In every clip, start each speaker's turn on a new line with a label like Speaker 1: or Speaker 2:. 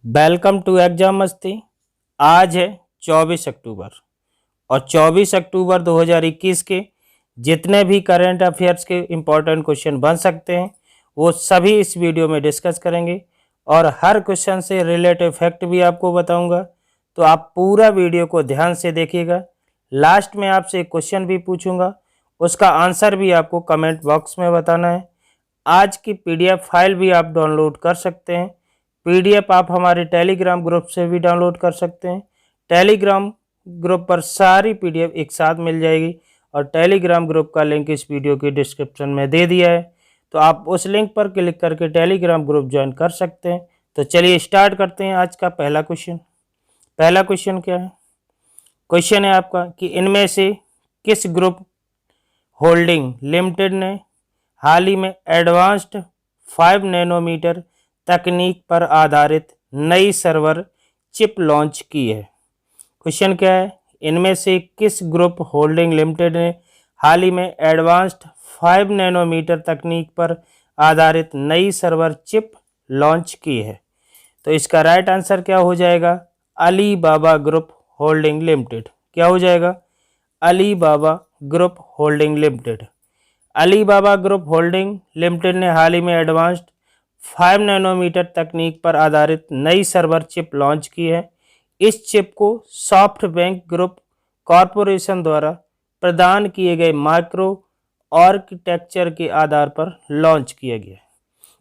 Speaker 1: Welcome to exam मस्ती। आज है 24 अक्टूबर और 24 अक्टूबर 2021 के जितने भी करंट अफेयर्स के इम्पोर्टेंट क्वेश्चन बन सकते हैं वो सभी इस वीडियो में डिस्कस करेंगे और हर क्वेश्चन से रिलेटेड फैक्ट भी आपको बताऊंगा। तो आप पूरा वीडियो को ध्यान से देखिएगा। लास्ट में आपसे एक क्वेश्चन भी पूछूंगा, उसका आंसर भी आपको कमेंट बॉक्स में बताना है। आज की पीडीएफ फाइल भी आप डाउनलोड कर सकते हैं। पीडीएफ आप हमारे टेलीग्राम ग्रुप से भी डाउनलोड कर सकते हैं। टेलीग्राम ग्रुप पर सारी पीडीएफ एक साथ मिल जाएगी और टेलीग्राम ग्रुप का लिंक इस वीडियो के डिस्क्रिप्शन में दे दिया है, तो आप उस लिंक पर क्लिक करके टेलीग्राम ग्रुप ज्वाइन कर सकते हैं। तो चलिए स्टार्ट करते हैं आज का पहला क्वेश्चन। पहला क्वेश्चन क्या है? क्वेश्चन है आपका कि इनमें से किस ग्रुप होल्डिंग लिमिटेड ने हाल ही में एडवांस्ड 5 नैनोमीटर तकनीक पर आधारित नई सर्वर चिप लॉन्च की है। क्वेश्चन क्या है? इनमें से किस ग्रुप होल्डिंग लिमिटेड ने हाल ही में एडवांस्ड 5 नैनोमीटर तकनीक पर आधारित नई सर्वर चिप लॉन्च की है? तो इसका राइट आंसर क्या हो जाएगा? अली बाबा ग्रुप होल्डिंग लिमिटेड। क्या हो जाएगा? अली बाबा ग्रुप होल्डिंग लिमिटेड। अली बाबा ग्रुप होल्डिंग लिमिटेड ने हाल ही में एडवांस्ड 5 नैनोमीटर तकनीक पर आधारित नई सर्वर चिप लॉन्च की है। इस चिप को सॉफ्टबैंक ग्रुप कॉरपोरेशन द्वारा प्रदान किए गए माइक्रो आर्किटेक्चर के आधार पर लॉन्च किया गया।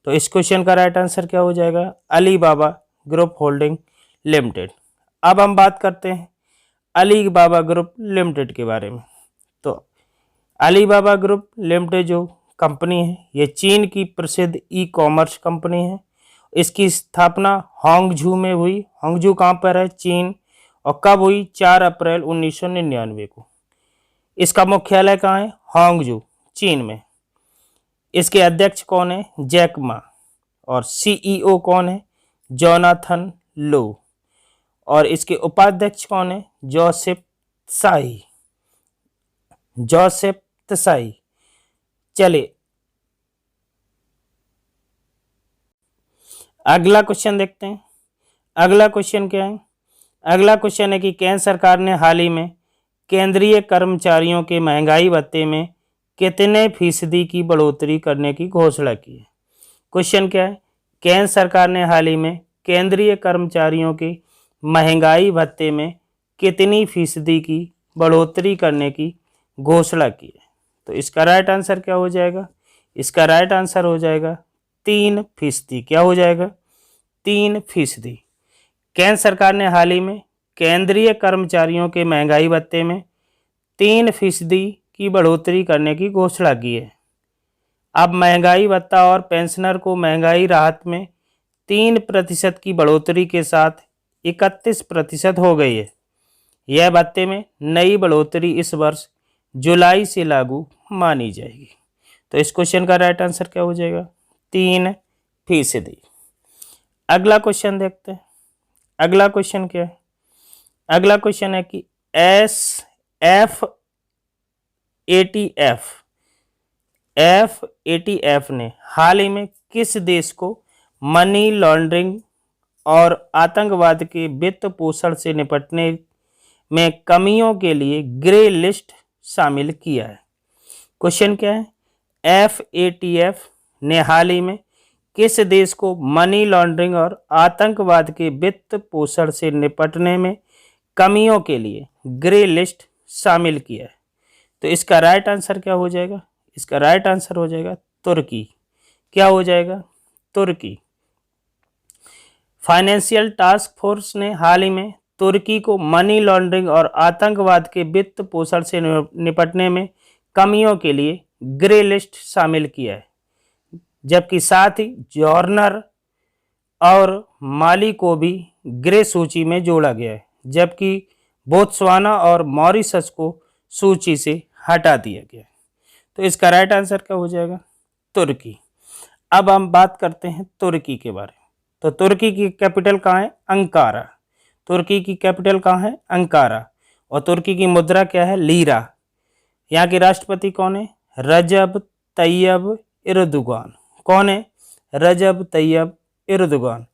Speaker 1: तो इस क्वेश्चन का राइट आंसर क्या हो जाएगा? अली बाबा ग्रुप होल्डिंग लिमिटेड। अब हम बात करते हैं अली बाबा ग्रुप लिमिटेड के बारे में। तो अली बाबा ग्रुप लिमिटेड जो कंपनी है ये चीन की प्रसिद्ध ई कॉमर्स कंपनी है। इसकी स्थापना हांगझू में हुई। हांगझू कहाँ पर है? चीन। और कब हुई? 4 अप्रैल 1999 को। इसका मुख्यालय कहाँ है? हांगझू, चीन में। इसके अध्यक्ष कौन है? Jack Ma. और सीईओ कौन है? जोनाथन लो। और इसके उपाध्यक्ष कौन है? Joseph Tsai. Joseph Tsai. चलिए अगला क्वेश्चन देखते हैं। अगला क्वेश्चन क्या है? अगला क्वेश्चन है कि केंद्र सरकार ने हाल ही में केंद्रीय कर्मचारियों के महंगाई भत्ते में कितने फीसदी की बढ़ोतरी करने की घोषणा की है? क्वेश्चन क्या है? केंद्र सरकार ने हाल ही में केंद्रीय कर्मचारियों के महंगाई भत्ते में कितनी फीसदी की बढ़ोतरी करने की घोषणा की है? तो इसका राइट आंसर क्या हो जाएगा? इसका राइट आंसर हो जाएगा 3%। क्या हो जाएगा? 3%। केंद्र सरकार ने हाल ही में केंद्रीय कर्मचारियों के महंगाई भत्ते में 3% की बढ़ोतरी करने की घोषणा की है। अब महंगाई भत्ता और पेंशनर को महंगाई राहत में 3% की बढ़ोतरी के साथ 31% हो गई है। यह भत्ते में नई बढ़ोतरी इस वर्ष जुलाई से लागू मानी जाएगी। तो इस क्वेश्चन का राइट आंसर क्या हो जाएगा? 3%। अगला क्वेश्चन देखते हैं। अगला क्वेश्चन क्या है? अगला क्वेश्चन है कि एफ ने हाल ही में किस देश को मनी लॉन्ड्रिंग और आतंकवाद के वित्त पोषण से निपटने में कमियों के लिए ग्रे लिस्ट शामिल किया है? क्वेश्चन क्या है? एफ ने हाल ही में किस देश को मनी लॉन्ड्रिंग और आतंकवाद के वित्त पोषण से निपटने में कमियों के लिए ग्रे लिस्ट शामिल किया है? तो इसका राइट आंसर क्या हो जाएगा? इसका राइट आंसर हो जाएगा तुर्की। क्या हो जाएगा? तुर्की। फाइनेंशियल टास्क फोर्स ने हाल ही में तुर्की को मनी लॉन्ड्रिंग और आतंकवाद के वित्त पोषण से निपटने में कमियों के लिए ग्रे लिस्ट शामिल किया है, जबकि साथ ही जॉर्डन और माली को भी ग्रे सूची में जोड़ा गया है, जबकि बोत्सवाना और मॉरिशस को सूची से हटा दिया गया है। तो इसका राइट आंसर क्या हो जाएगा? तुर्की। अब हम बात करते हैं तुर्की के बारे में। तो तुर्की की कैपिटल कहाँ है? अंकारा। तुर्की की कैपिटल कहाँ है? अंकारा। और तुर्की की मुद्रा क्या है? लीरा। यहाँ के राष्ट्रपति कौन है? रजब तैयब एर्दोगान। कौन है? रजब तैयब एर्दोगान।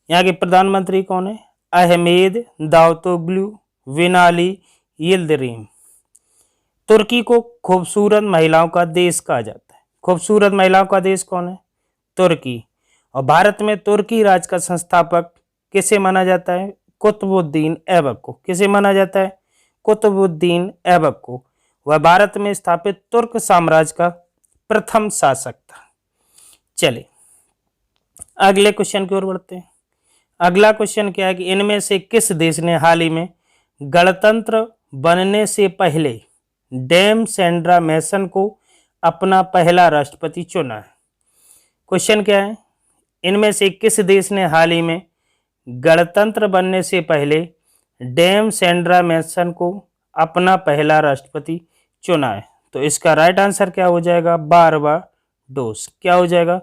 Speaker 1: यहाँ के प्रधानमंत्री कौन है? अहमेद दावतोग्लू बिनाली यिल्दिरिम। तुर्की को खूबसूरत महिलाओं का देश कहा जाता है। खूबसूरत महिलाओं का देश कौन है? तुर्की। और भारत में तुर्की राज का संस्थापक किसे माना जाता है? कुतुबुद्दीन ऐबक को। किसे माना जाता है? कुतुबुद्दीन ऐबक को। वह भारत में स्थापित तुर्क साम्राज्य का प्रथम शासक था। चलिए अगले क्वेश्चन की ओर बढ़ते हैं। अगला क्वेश्चन क्या है कि इनमें से किस देश ने हाल ही में गणतंत्र बनने से पहले डेम सेंड्रा मैसन को अपना पहला राष्ट्रपति चुना है? क्वेश्चन क्या है? इनमें से किस देश ने हाल ही में गणतंत्र बनने से पहले डेम सेंड्रा मैसन को अपना पहला राष्ट्रपति चुना है? तो इसका राइट आंसर क्या हो जाएगा? बारबाडोस। क्या हो जाएगा?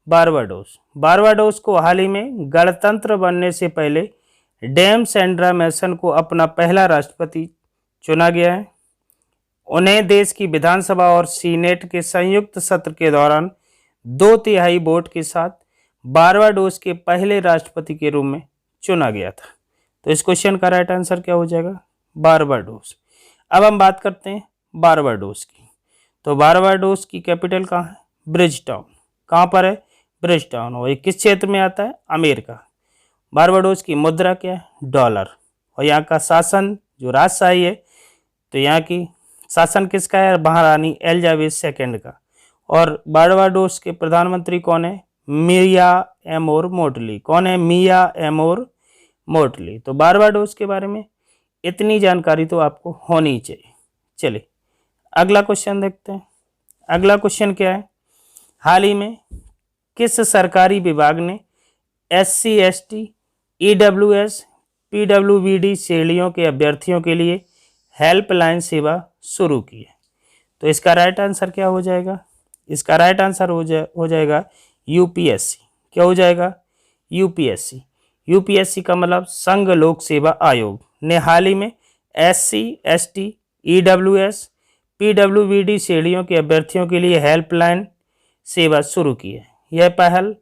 Speaker 1: बारबाडोस। बारबाडोस को हाल ही में गणतंत्र बनने से पहले डेम सेंड्रा मैसन को अपना पहला राष्ट्रपति चुना गया है। उन्हें देश की विधानसभा और सीनेट के संयुक्त सत्र के दौरान 2/3 वोट के साथ बारबाडोस के पहले राष्ट्रपति के रूप में चुना गया था। तो इस क्वेश्चन का राइट आंसर क्या हो जाएगा? बारबाडोस। अब हम बात करते हैं बारबाडोस की। तो बारबाडोस की कैपिटल कहाँ है? ब्रिजटाउन। कहाँ पर है? ब्रिजटाउन। और ये किस क्षेत्र में आता है? अमेरिका। बारबाडोस की मुद्रा क्या है? डॉलर। और यहाँ का शासन जो राजशाही है, तो यहाँ की शासन किसका है? महारानी एलिजाबेथ II का। और बारबाडोस के प्रधानमंत्री कौन है? मिया एमोर मोटली। कौन है? मिया एमोर मोटली। तो बारबाडोस के बारे में इतनी जानकारी तो आपको होनी चाहिए। चलिए अगला क्वेश्चन देखते हैं। अगला क्वेश्चन क्या है? हाल ही में किस सरकारी विभाग ने SC ST EWS PWBD श्रेणियों के अभ्यर्थियों के लिए हेल्पलाइन सेवा शुरू की है? तो इसका राइट आंसर क्या हो जाएगा? इसका राइट आंसर हो जाएगा UPSC। क्या हो जाएगा? UPSC। UPSC का मतलब संघ लोक सेवा आयोग ने हाल ही में SC ST EWS PWBD श्रेणियों के अभ्यर्थियों के लिए हेल्पलाइन सेवा शुरू की है। यह पहल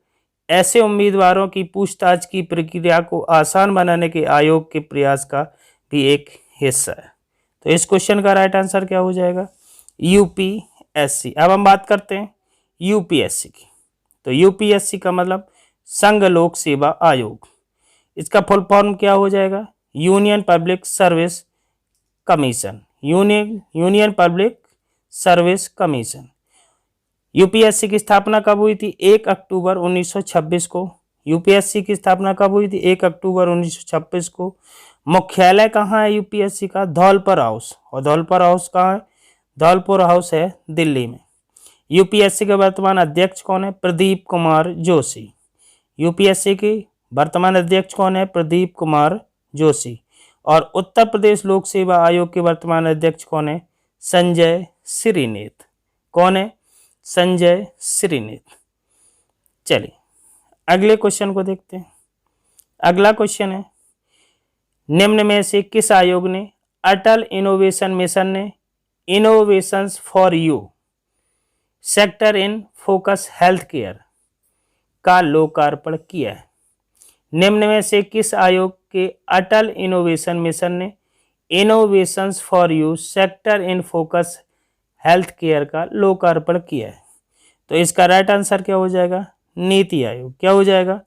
Speaker 1: ऐसे उम्मीदवारों की पूछताछ की प्रक्रिया को आसान बनाने के आयोग के प्रयास का भी एक हिस्सा है। तो इस क्वेश्चन का राइट आंसर क्या हो जाएगा? UPSC। अब हम बात करते हैं UPSC की। तो UPSC का मतलब संघ लोक सेवा आयोग। इसका फुल फॉर्म क्या हो जाएगा? Union public service commission. Union public service commission. UPSC की स्थापना कब हुई थी? 1 अक्टूबर 1926 को। यूपीएससी की स्थापना कब हुई थी? 1 अक्टूबर 1926 को। मुख्यालय कहाँ है यूपीएससी का? धौलपुर हाउस। और धौलपुर हाउस कहाँ है? धौलपुर हाउस है दिल्ली में। यूपीएससी के वर्तमान अध्यक्ष कौन है? प्रदीप कुमार जोशी। यूपीएससी के वर्तमान अध्यक्ष कौन है? प्रदीप कुमार जोशी। और उत्तर प्रदेश लोक सेवा आयोग के वर्तमान अध्यक्ष कौन है? संजय श्रीनेत। कौन है? संजय श्रीनेत। चलिए अगले क्वेश्चन को देखते हैं। अगला क्वेश्चन है, निम्न में से किस आयोग ने अटल इनोवेशन मिशन ने innovations for you sector in focus health care का लोकार्पण किया है? निम्न में से किस आयोग के अटल इनोवेशन मिशन ने innovations for you sector in focus health care का लोकार्पण किया है? तो इसका राइट आंसर क्या हो जाएगा? नीति आयोग। क्या हो जाएगा?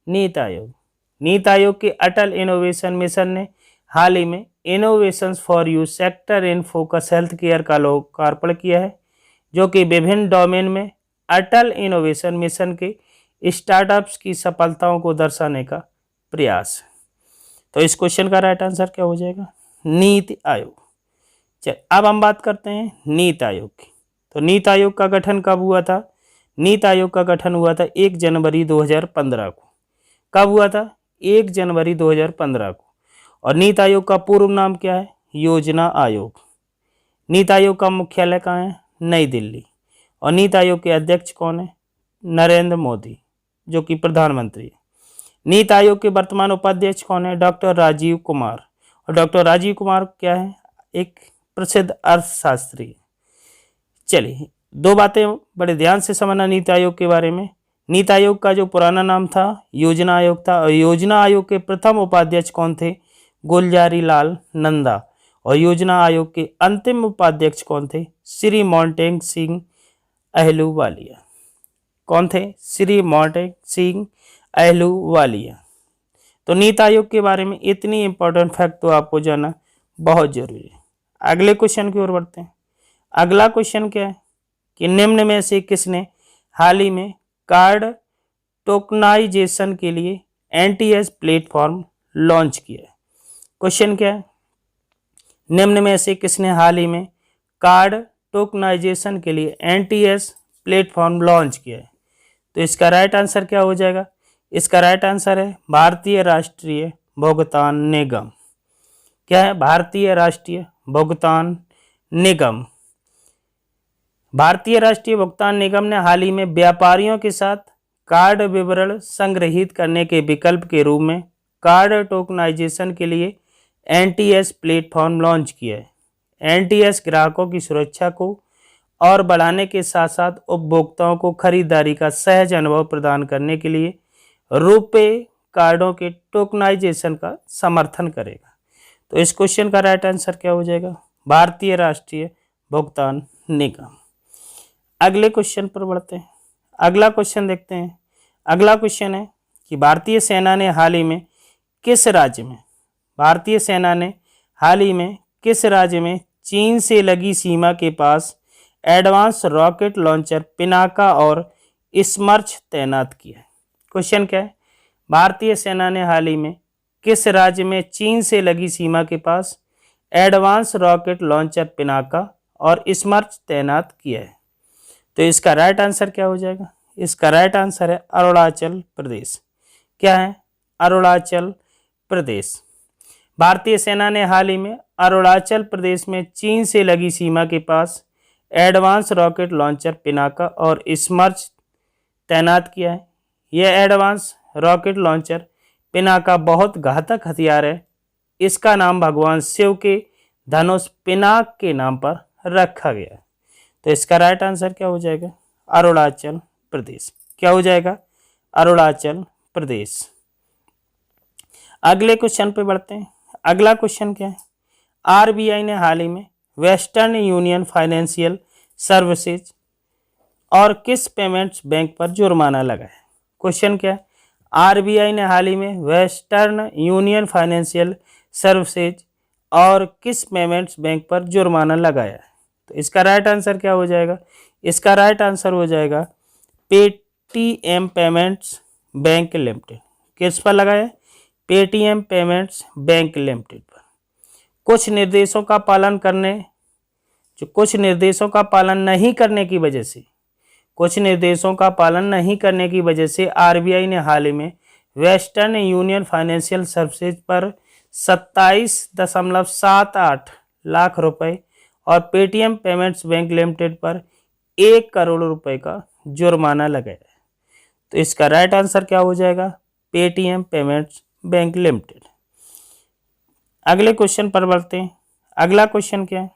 Speaker 1: नीति आयोग। नीति आयोग के अटल इनोवेशन मिशन ने हाल ही में innovations for you sector in focus health care का लोकार्पण किया है, जो कि विभिन्न डोमेन में अटल इनोवेशन मिशन के स्टार्टअप्स की सफलताओं को दर्शाने का प्रयास। तो इस क्वेश्चन का राइट आंसर क्या हो जाएगा? नीति आयोग। चल अब हम बात करते हैं नीति आयोग की। तो नीति आयोग का गठन कब हुआ था? नीति आयोग का गठन हुआ था 1 जनवरी 2015 को। कब हुआ था? 1 जनवरी 2015 को। और नीति आयोग का पूर्व नाम क्या है? योजना आयोग। नीति आयोग का मुख्यालय कहाँ है? नई दिल्ली। और नीति आयोग के अध्यक्ष कौन है? नरेंद्र मोदी, जो कि प्रधानमंत्री है। नीति आयोग के वर्तमान उपाध्यक्ष कौन है? डॉक्टर राजीव कुमार। और डॉक्टर राजीव कुमार क्या है? एक प्रसिद्ध अर्थशास्त्री। चलिए दो बातें बड़े ध्यान से समझना नीति आयोग के बारे में। नीति आयोग का जो पुराना नाम था योजना आयोग था, और योजना आयोग के प्रथम उपाध्यक्ष कौन थे? गुलजारी लाल नंदा। और योजना आयोग के अंतिम उपाध्यक्ष कौन थे? श्री मोंटेग सिंह अहलूवालिया। कौन थे? श्री मोंटेग सिंह अहलूवालिया। तो नीति आयोग के बारे में इतनी इंपॉर्टेंट फैक्ट तो आपको जानना बहुत जरूरी है। अगले क्वेश्चन की ओर बढ़ते हैं। अगला क्वेश्चन क्या है कि निम्न में से किसने हाल ही में कार्ड टोकनाइजेशन के लिए एनटीएस प्लेटफॉर्म लॉन्च किया है? क्वेश्चन क्या है? निम्न में से किसने हाल ही में कार्ड टोकनाइजेशन के लिए एनटीएस प्लेटफॉर्म लॉन्च किया है? तो इसका राइट आंसर क्या हो जाएगा? इसका राइट आंसर है भारतीय राष्ट्रीय भुगतान निगम। क्या है? भारतीय राष्ट्रीय भुगतान निगम। भारतीय राष्ट्रीय भुगतान निगम ने हाल ही में व्यापारियों के साथ कार्ड विवरण संग्रहित करने के विकल्प के रूप में कार्ड टोकनाइजेशन के लिए एनटीएस प्लेटफॉर्म लॉन्च किया है। एनटीएस ग्राहकों की सुरक्षा को और बढ़ाने के साथ साथ उपभोक्ताओं को खरीदारी का सहज अनुभव प्रदान करने के लिए रुपे कार्डों के टोकनाइजेशन का समर्थन करेगा। तो इस क्वेश्चन का राइट आंसर क्या हो जाएगा? भारतीय राष्ट्रीय भुगतान निगम। अगले क्वेश्चन पर बढ़ते हैं। अगला क्वेश्चन देखते हैं। अगला क्वेश्चन है कि भारतीय सेना ने हाल ही में किस राज्य में किस राज्य में चीन से लगी सीमा के पास एडवांस रॉकेट लॉन्चर पिनाका और स्मर्च तैनात किया है? क्वेश्चन क्या है? भारतीय सेना ने हाल ही में किस राज्य में चीन से लगी सीमा के पास एडवांस रॉकेट लॉन्चर पिनाका और स्मर्च तैनात किया है? तो इसका राइट आंसर क्या हो जाएगा? इसका राइट आंसर है अरुणाचल प्रदेश। क्या है? अरुणाचल प्रदेश। भारतीय सेना ने हाल ही में अरुणाचल प्रदेश में चीन से लगी सीमा के पास एडवांस रॉकेट लॉन्चर पिनाका और स्मर्च तैनात किया है। यह एडवांस रॉकेट लॉन्चर पिनाका बहुत घातक हथियार है। इसका नाम भगवान शिव के धनुष पिनाक के नाम पर रखा गया है। तो इसका राइट आंसर क्या हो जाएगा? अरुणाचल प्रदेश। क्या हो जाएगा? अरुणाचल प्रदेश। अगले क्वेश्चन पे बढ़ते हैं। अगला क्वेश्चन क्या है? आरबीआई ने हाल ही में वेस्टर्न यूनियन फाइनेंशियल सर्विसेज और किस पेमेंट्स बैंक पर जुर्माना लगाया? क्वेश्चन क्या है? आरबीआई ने हाल ही में वेस्टर्न यूनियन फाइनेंशियल सर्विसेज और किस पेमेंट्स बैंक पर जुर्माना लगाया है? तो इसका राइट आंसर क्या हो जाएगा? इसका राइट आंसर हो जाएगा पेटीएम पेमेंट्स बैंक लिमिटेड। किस पर लगाया है? पेटीएम पेमेंट्स बैंक लिमिटेड पर। कुछ निर्देशों का पालन नहीं करने की वजह से आरबीआई ने हाल ही में वेस्टर्न यूनियन फाइनेंशियल सर्विसेज पर 27.78 लाख रुपए और पेटीएम पेमेंट्स बैंक लिमिटेड पर 1 करोड़ रुपए का जुर्माना लगाया है। तो इसका राइट आंसर क्या हो जाएगा? Paytm payments bank limited. अगले क्वेश्चन पर बढ़ते हैं। अगला क्वेश्चन क्या है?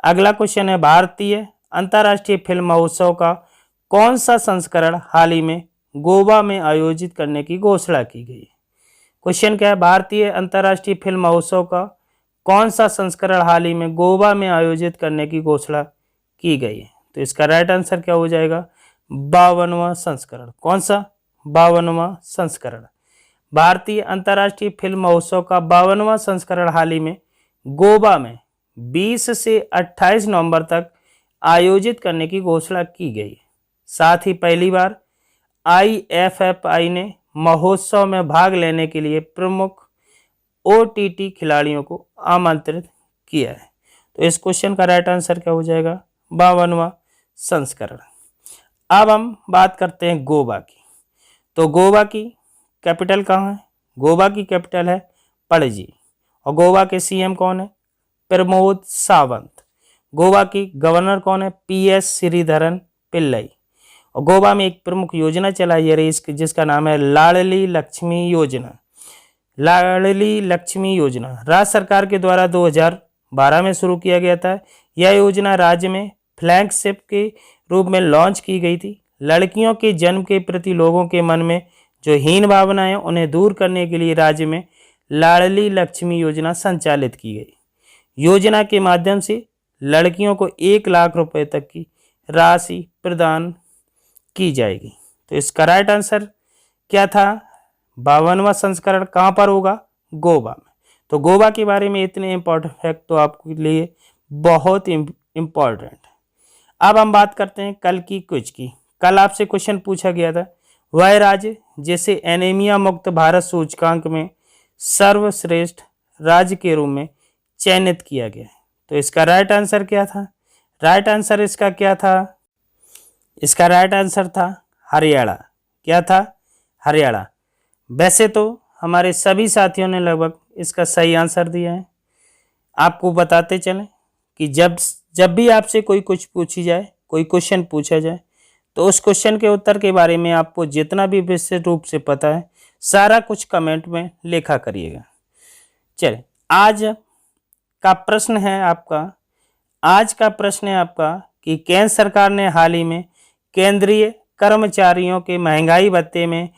Speaker 1: अगला क्वेश्चन है भारतीय अंतर्राष्ट्रीय फिल्म महोत्सव का कौन सा संस्करण हाल ही में गोवा में आयोजित करने की घोषणा की गई? क्वेश्चन क्या है? भारतीय अंतर्राष्ट्रीय फिल्म महोत्सव का कौन सा संस्करण हाल ही में गोवा में आयोजित करने की घोषणा की गई है? तो इसका राइट आंसर क्या हो जाएगा? 52वां संस्करण। कौन सा? 52वां संस्करण। भारतीय अंतर्राष्ट्रीय फिल्म महोत्सव का 52वां संस्करण हाल ही में गोवा में 20 से 28 नवंबर तक आयोजित करने की घोषणा की गई। साथ ही पहली बार आईएफएफआई ने महोत्सव में भाग लेने के लिए प्रमुख ओटीटी खिलाड़ियों को आमंत्रित किया है। तो इस क्वेश्चन का राइट आंसर क्या हो जाएगा? 52वां संस्करण। अब हम बात करते हैं गोवा की। तो गोवा की कैपिटल कहाँ है? गोवा की कैपिटल है पणजी। और गोवा के सीएम कौन है? प्रमोद सावंत। गोवा की गवर्नर कौन है? पीएस श्रीधरन पिल्लई। और गोवा में एक प्रमुख योजना चलाई जा रही है जिसका नाम है लाडली लक्ष्मी योजना। लाडली लक्ष्मी योजना राज्य सरकार के द्वारा 2012 में शुरू किया गया था। यह योजना राज्य में फ्लैगशिप के रूप में लॉन्च की गई थी। लड़कियों के जन्म के प्रति लोगों के मन में जो हीन भावनाएं उन्हें दूर करने के लिए राज्य में लाडली लक्ष्मी योजना संचालित की गई। योजना के माध्यम से लड़कियों को 1 लाख रुपए तक की राशि प्रदान की जाएगी। तो इसका राइट आंसर क्या था? 52वां संस्करण कहाँ पर होगा? गोवा में। तो गोवा के बारे में इतने इम्पोर्टेंट फैक्ट तो आपके लिए बहुत इम्पोर्टेंट। अब हम बात करते हैं कल की क्विज की। कल आपसे क्वेश्चन पूछा गया था, वह राज्य जिसे एनीमिया मुक्त भारत सूचकांक में सर्वश्रेष्ठ राज्य के रूप में चयनित किया गया है। तो इसका राइट आंसर क्या था? राइट आंसर इसका क्या था? इसका राइट आंसर था हरियाणा। क्या था? हरियाणा। वैसे तो हमारे सभी साथियों ने लगभग इसका सही आंसर दिया है। आपको बताते चलें कि जब भी आपसे कोई कुछ पूछी जाए, कोई क्वेश्चन पूछा जाए, तो उस क्वेश्चन के उत्तर के बारे में आपको जितना भी विस्तृत रूप से पता है सारा कुछ कमेंट में लिखा करिएगा। चलिए, आज का प्रश्न है आपका कि केंद्र सरकार ने हाल ही में केंद्रीय कर्मचारियों के महंगाई भत्ते में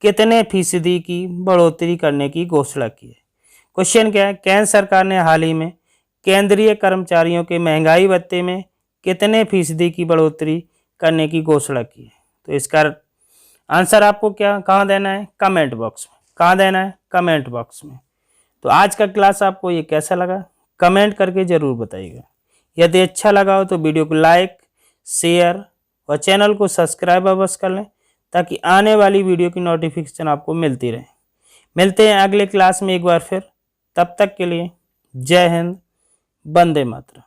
Speaker 1: कितने फीसदी की बढ़ोतरी करने की घोषणा की है। क्वेश्चन क्या है? केंद्र सरकार ने हाल ही में केंद्रीय कर्मचारियों के महंगाई भत्ते में कितने फीसदी की बढ़ोतरी करने की घोषणा की है। तो इसका आंसर आपको कहाँ देना है? कमेंट बॉक्स में। कहाँ देना है? कमेंट बॉक्स में। तो आज का क्लास आपको ये कैसा लगा कमेंट करके ज़रूर बताइएगा। यदि अच्छा लगा हो तो वीडियो को लाइक, शेयर और चैनल को सब्सक्राइब अवश्य कर लें ताकि आने वाली वीडियो की नोटिफिकेशन आपको मिलती रहे। मिलते हैं अगले क्लास में एक बार फिर। तब तक के लिए जय हिंद, वंदे मातरम।